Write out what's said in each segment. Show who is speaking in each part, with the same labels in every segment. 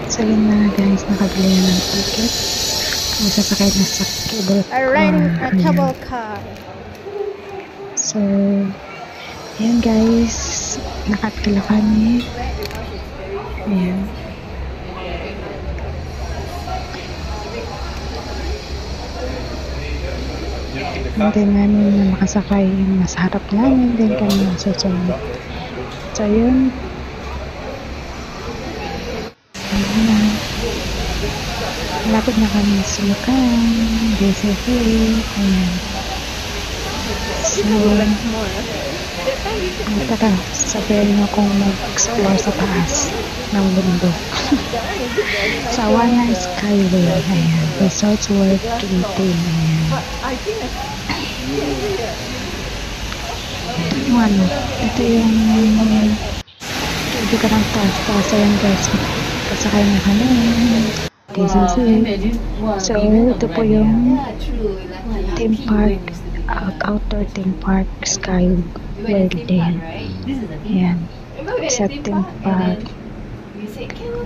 Speaker 1: So yun na guys, nakabili na ng ticket. May sasakay na sa cable car.
Speaker 2: Cable car.
Speaker 1: So, ayan guys, nakapila kami. Ayan. Hindi namin na makasakay yung nasa harap namin, din kami nasusunod. So yun. Ayan na. Malapit na kami sa Lucan, DCP. Ayan. So, tara, sabihin nyo kung mag-explore sa taas ng bundok. Sa Awana Skyway. Ayan. Resorts World 18. Ayan. Ito yung ano, ito yung hindi ka ng taas. Ayan guys, kasakay na kami. DCC. So, ito po yung theme park, outdoor theme park, Sky World din. Ayan. Sa theme park.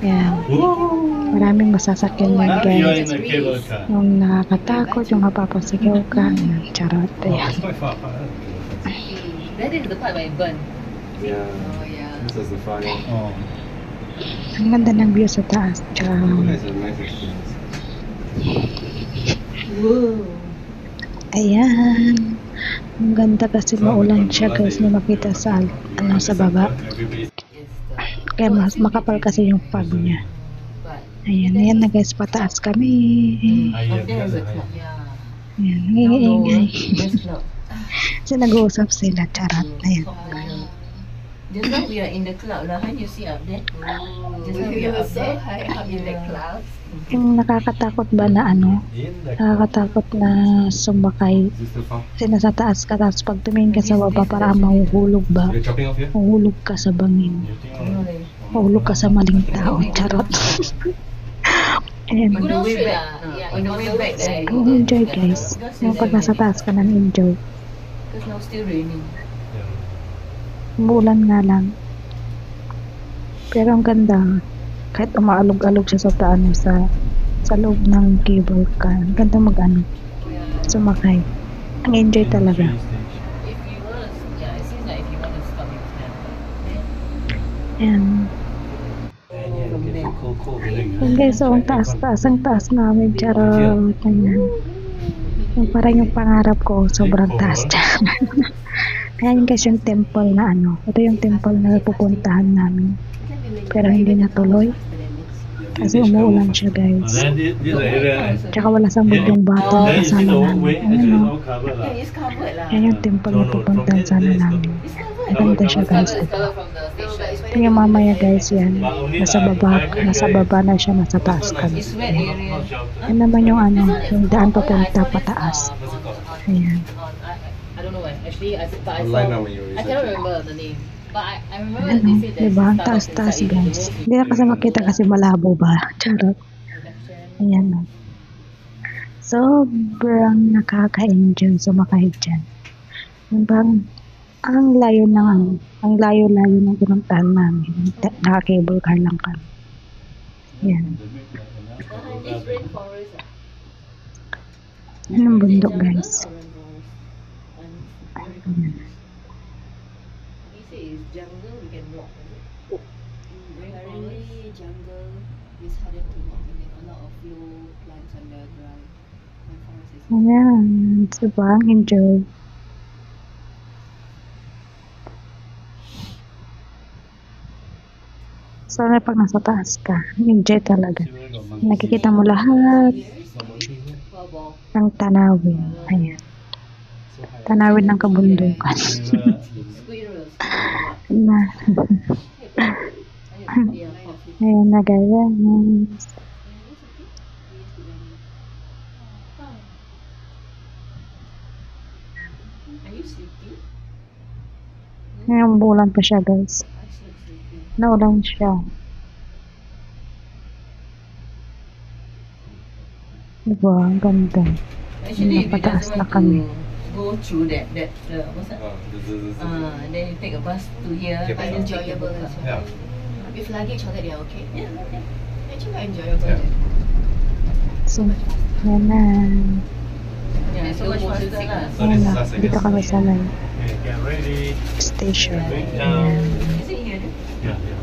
Speaker 1: Ayan. Maraming masasakyan yan guys. Yung nakakatakot, yung mapapasigaw ka. Ayan. Charot. Ayan.
Speaker 3: That is the part where it burned.
Speaker 4: Yeah.
Speaker 3: Oh yeah.
Speaker 4: This is the final. Oh.
Speaker 1: Ang ganda ng view sa taas. Charot.
Speaker 4: Nice, nice experience.
Speaker 3: Whoa.
Speaker 1: Ayan. Ang ganda kasi maulan siya guys na makita sa sa baba. Kaya mas makapal kasi yung fog niya. Ayan, ayan na guys, pataas kami. Ayan, ingay. Kasi nag-uusap sila, charot. Ayan.
Speaker 3: Just now we are in the cloud. Now you see up there. Just now we are up there. High up in the clouds.
Speaker 1: Yung nakakatakot ba na ano? Nakakatakot na sumakay. Kasi nasa taas ka, tapos pag tumingin ka sa baba, para mahuhulog ba? Mahuhulog ka sa bangin. Mahuhulog ka sa maling tao. Charot. Ayan.
Speaker 3: On the way back. On the way back there.
Speaker 1: Enjoy guys. Yung pag nasa taas ka nang enjoy.
Speaker 3: Because now still raining.
Speaker 1: Umuulan nga lang. Pero ang ganda. Kahit umaalog-alog siya sa loob ng cable car. Ang ganda mag-ano. Sumakay. Ang enjoy talaga.
Speaker 3: If you want to, yeah, it seems like if you want to stop, you can.
Speaker 1: Ayan. Ayan guys, so ang taas namin. Charot. Ayan. Yung parang yung pangarap ko, sobrang taas. Ayan guys, yung temple na ano. Ito yung temple na pupuntahan namin. Pero hindi natuloy. Kasi umuulan siya guys. Tsaka wala sambod yung bata na kasama namin. Ayan o. Ayan yung temple na pupuntahan sana namin. Maganda siya guys. Ito yung mamaya guys yan. Nasa baba na siya, nasa taas kami. Yan naman yung ano, yung daan papunta pataas. Ayan.
Speaker 3: I don't know why. Actually, I saw. I cannot remember the name. But I remember
Speaker 1: Ano,
Speaker 3: they said that.
Speaker 1: diba? Ang taas-taas guys. Hindi na kasi makita kasi malabo ba? Charot. Ayan o. Sobrang nakaka-enjoy sumakay dyan. Yung bang, ang layo ng pinuntahan namin. Naka-cable car lang kami. Ayan. Anong bundok guys? Ayan.
Speaker 3: Jungle, we can walk.
Speaker 5: Apparently, jungle is harder to walk and there are a lot of low plants on the ground. My forest is
Speaker 1: Ayan. Diba? Ang enjoy. Sana pag nasa taas ka, enjoy talaga. Nakikita mo lahat ng tanawin. Ayan. Tanawin ng kabundukan. Na. Ayan na guys. Ngayon bulan pa siya guys. Naulan siya. Diba? Ang ganda.
Speaker 3: Actually,
Speaker 1: Napataas na kami.
Speaker 3: Go through that what's that? And then you take a bus to here.
Speaker 5: quite enjoyable as well.
Speaker 4: Yeah.
Speaker 5: With luggage all that, they are okay.
Speaker 3: Yeah.
Speaker 5: cuma enjoyable.
Speaker 4: Yeah.
Speaker 1: So, yan na.
Speaker 3: Yeah, so much faster lah.
Speaker 4: So this
Speaker 1: Yan
Speaker 4: is
Speaker 1: na.
Speaker 4: us, I
Speaker 1: Dito
Speaker 4: guess.
Speaker 1: kami sa may
Speaker 6: Okay, get ready.
Speaker 1: station.
Speaker 6: Break down.
Speaker 1: Ayan.
Speaker 3: Is it here?
Speaker 6: Yeah, yeah.